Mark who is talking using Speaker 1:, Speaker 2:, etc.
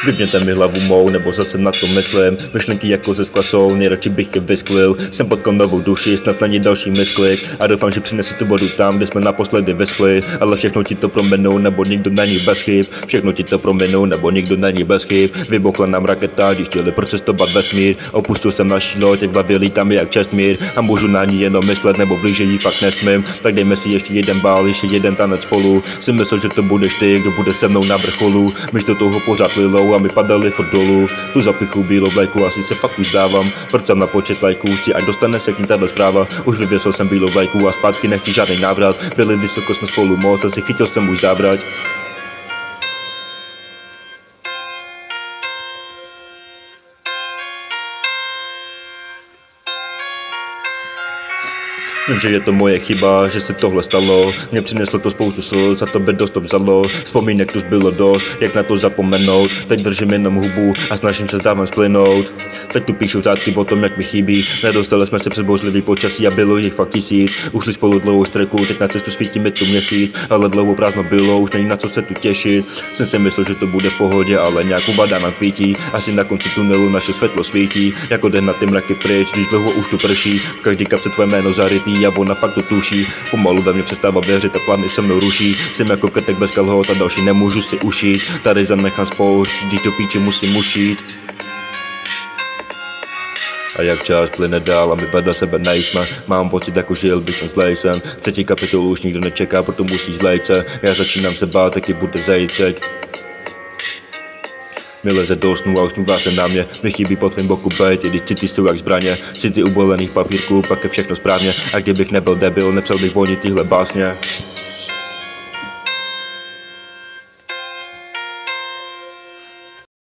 Speaker 1: Vypněte mi hlavu mou, nebo zase na to myslím. Myšlenky jako ze skla jsou, nejradši bych je vysklil. Jsem potkal novou duši, snad na ní další misklik. A doufám, že přinesi tu vodu tam, kde jsme naposledy vyschli. Ale všechno ti to prominou, nebo nikdo není bez chyb. Všechno ti to prominou, nebo nikdo není bez chyb. Vybuchla nám raketa, když chtěli procestovat vesmír. Opustil jsem naši loď, v hlavě lítám jak Čestmír. A můžu na ní jenom myslet, nebo blíže jí fakt nesmím. Tak dejme si ještě jeden bál, ještě jeden tanec spolu. Si myslel, že to budeš ty, kdo bude se mnou na vrcholu. Místo toho pořád lilou a my padali furt dolů. Tu zapichu bílou vlajku, asi se fakt už dávám. Prcám na počet lajků, chci, ať dostane se k ní tato zpráva. Už vyvěsil jsem bílou vlajku a zpátky nechci žádný návrat. Byli vysoko, jsme spolu moc, asi chytil jsem už závrať. Vím, že je to moje chyba, že se tohle stalo. Mě přineslo to spoustu slz, za to by dost to vzalo. Vzpomínek tu bylo dost, jak na to zapomenout. Teď držím jenom hubu a snažím se zdávám splynout. Teď tu píšu řádky o tom, jak mi chybí. Nedostali jsme se přes bouřlivý počasí a bylo jich fakt 1000. Ušli spolu dlouhou streku, teď na cestu svítí mi tu měsíc. Ale dlouho prázdno bylo, už není na co se tu těšit. Jsem si myslel, že to bude v pohodě, ale nějakou vada nám kvítí. Asi na konci tunelu naše světlo svítí. Jako den na ty mraky pryč, když dlouho už tu prší. V každý kapse tvoje jméno zarytý a ona fakt to tuší. Pomalu ve mě přestává věřit a plány se mnou ruší. Jsem jako krtek bez kalhot a další nemůžu si ušít. Tady zanechám spoušť, když do píči musím ušít. A jak čas plyne dál a my vedle sebe nejsme. Mám pocit, jako žil bych ten zlej sen. Třetí kapitolu už nikdo nečeká, proto musí zlejt se. Já začínám se bát, taky bude zejcek. Mi leze do snu a usmívá se na mě. Mi chybí po tvým boku bejt, i když city jsou jak zbraně. City ubolených papírků, pak je všechno správně. A kdybych nebyl debil, nepsal bych o ní tyhle básně.